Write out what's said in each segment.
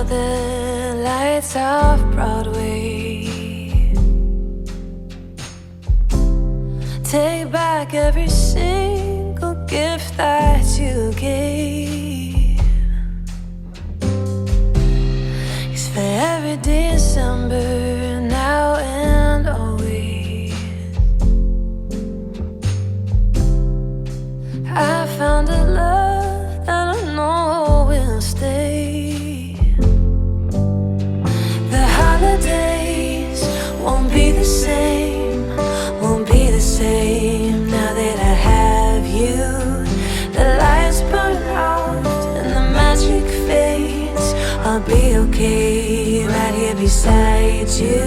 all the lights off Broadway. Take back every single gift that you gave. 'Cause for every December, now and always, I found a love that I know will stay. The holidays won't be the same, won't be the same now that I have you. The lights burn out and the magic fades. I'll be okay right here beside you.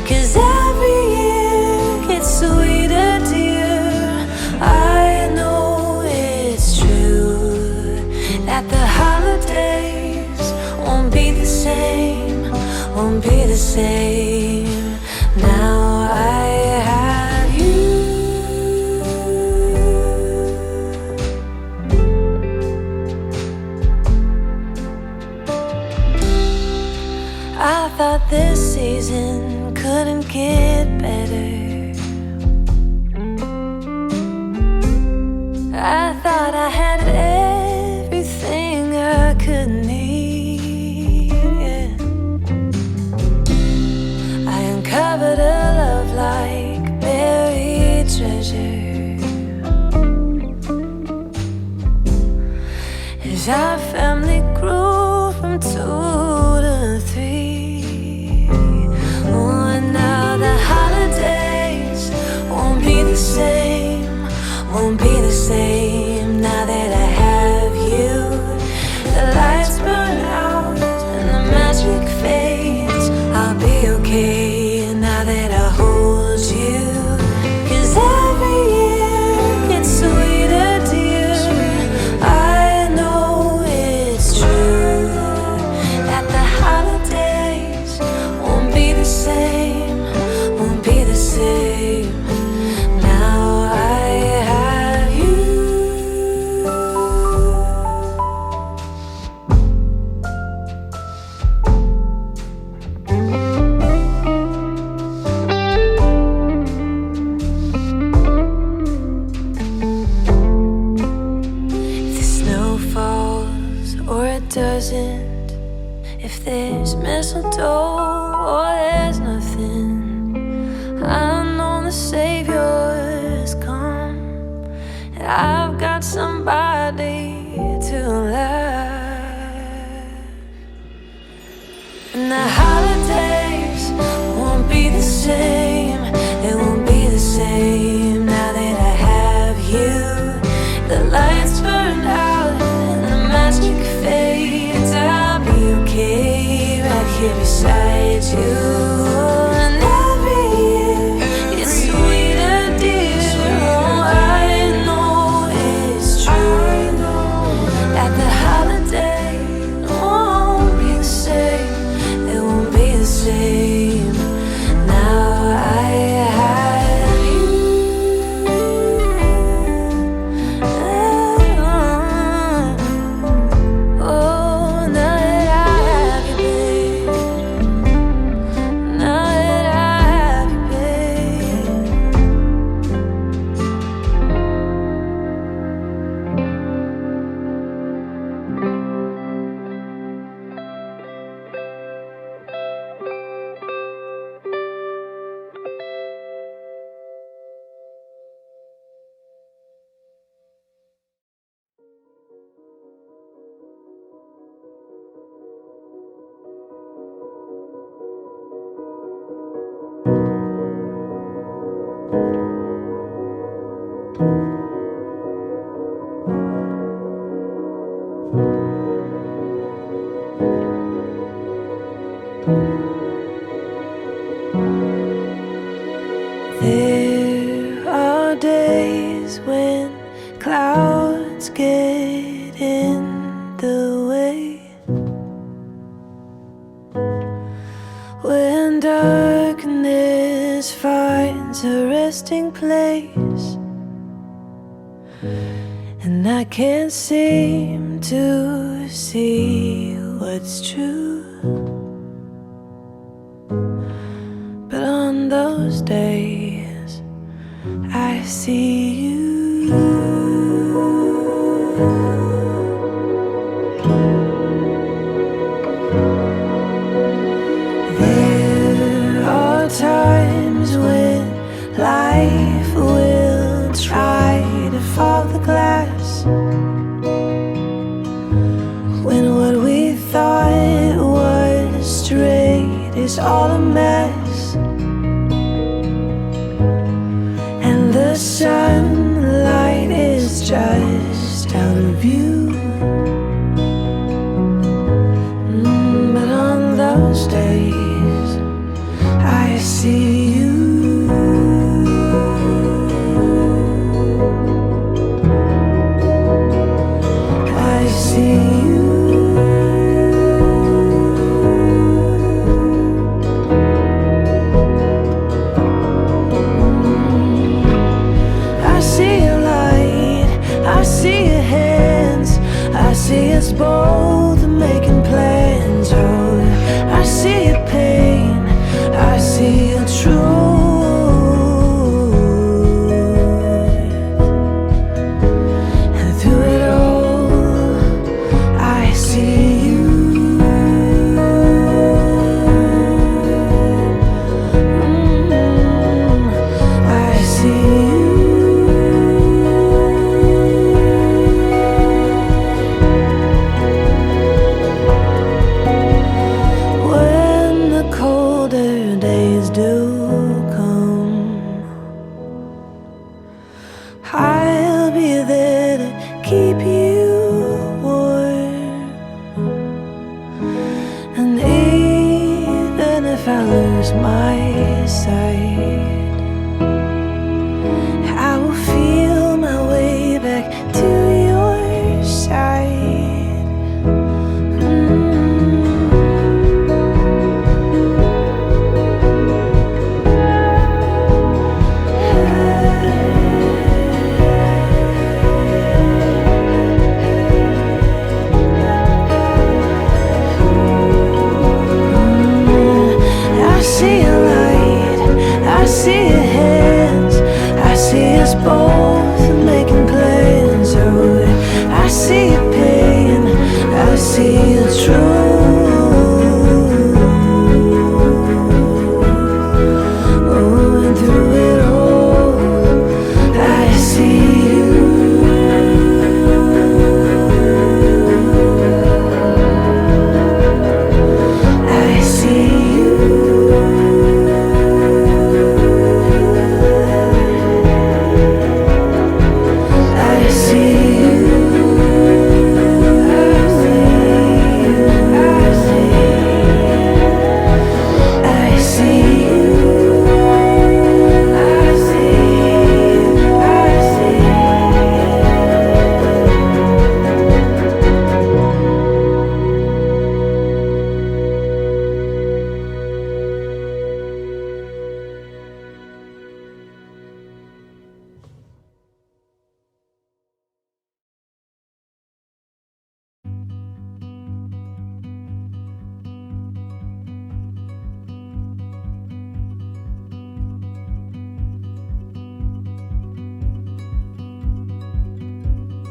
'Cause every year gets sweeter, dear. I know it's true that the holidays won't be the same, won't be the same now I have you. I thought this season couldn't get better. I thought I had everything I could need, yeah. I uncovered a love like buried treasure. As our family grew from 2 to 3. Oh, and now the holidays won't be the same, won't be the same now that I have you. The lights burn out and the magic fades. I'll be okay now that I hold you. 'Cause every year gets sweeter, dear. I know it's true that the holidays won't be the same, won't be the same now I have you. If the snow falls or it doesn't, if there's mistletoe or there's nothing, I know the Savior's come, and I've got somebody to love. And the holidays won't be the same, it won't be the same now that I have you. The lights burn out and the magic fades. I'll be okay right here beside you. And every year it's sweeter, dear. Oh, I know it's true that the holiday won't be the same, it won't be the same now I have you. Oh, now that I have you, babe. Now that I have you, babe. There are days when clouds get in the way, when darkness finds a resting place, and I can't seem to see what's true. But on those days I see you. There are times when life will try to fog the glass, when what we thought was straight is all a mess, and the sunlight is just out of view. But on those days I see you. I see you. I see your light, I see your hands, I see us both making plans. Oh, I see your pain, I see your truth. And through it all, I see you. I see you. When the colder days do come, I'll be there to keep you warm. And even if I lose my sight, I will feel my way back to your side. I see your light, I see your hands, I see us both making plans. Oh, I see your pain, I see your truth. Oh, and through it all, I see you. I see you. I see you.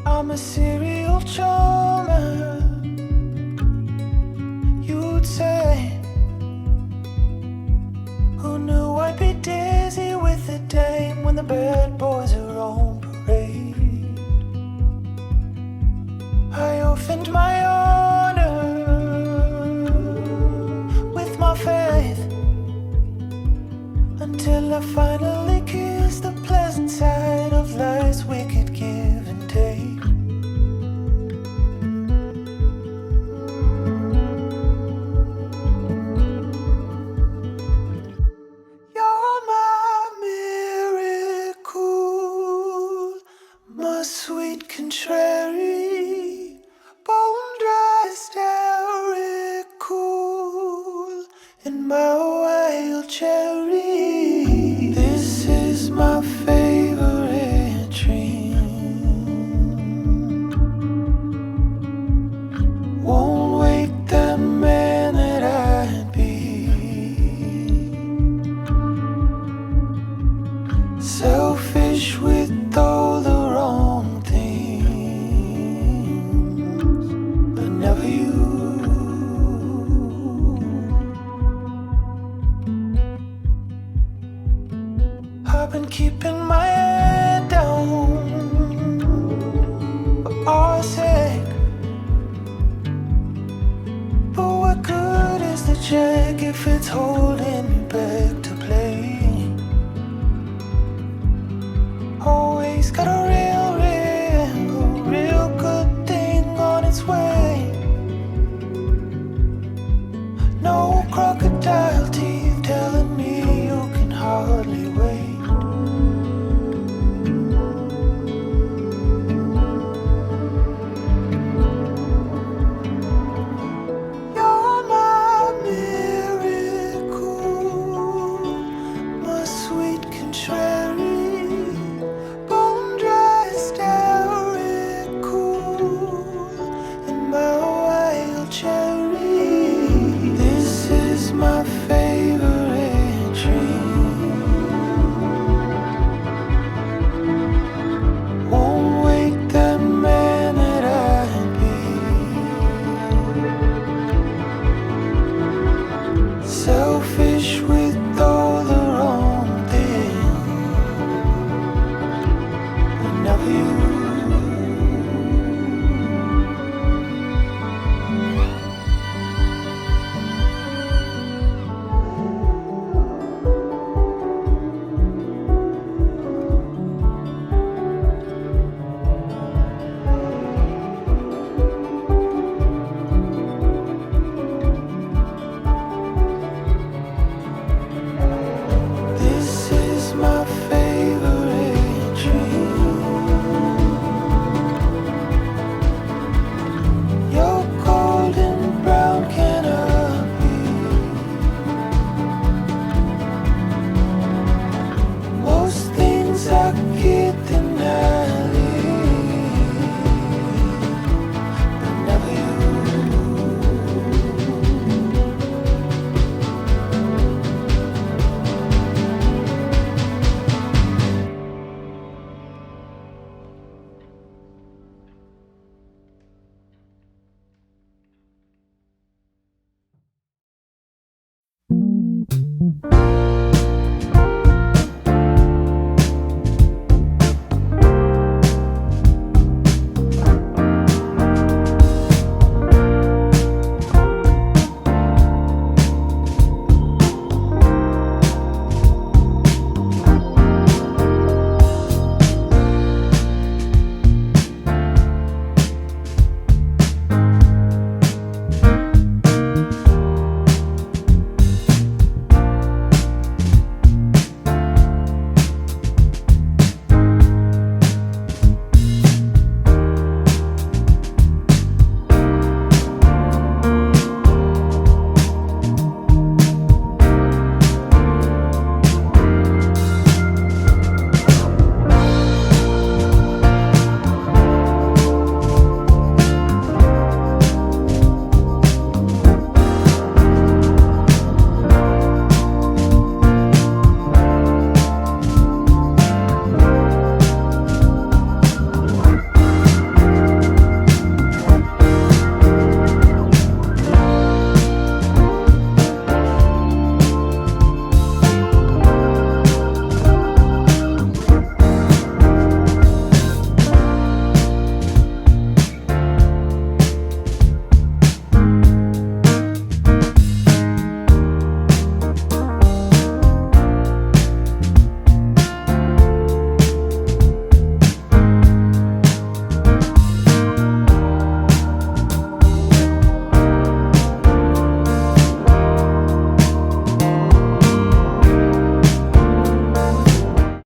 I'm a serial charmer, you'd say. Who knew I'd be dizzy with the dame when the bad boys are on parade? I offend my honor with my faith until I finally kiss the pleasant side of life's wicked give and take. You're my miracle, my sweet contrary, bone dry hysterical, and my wild cherry. This if it's holding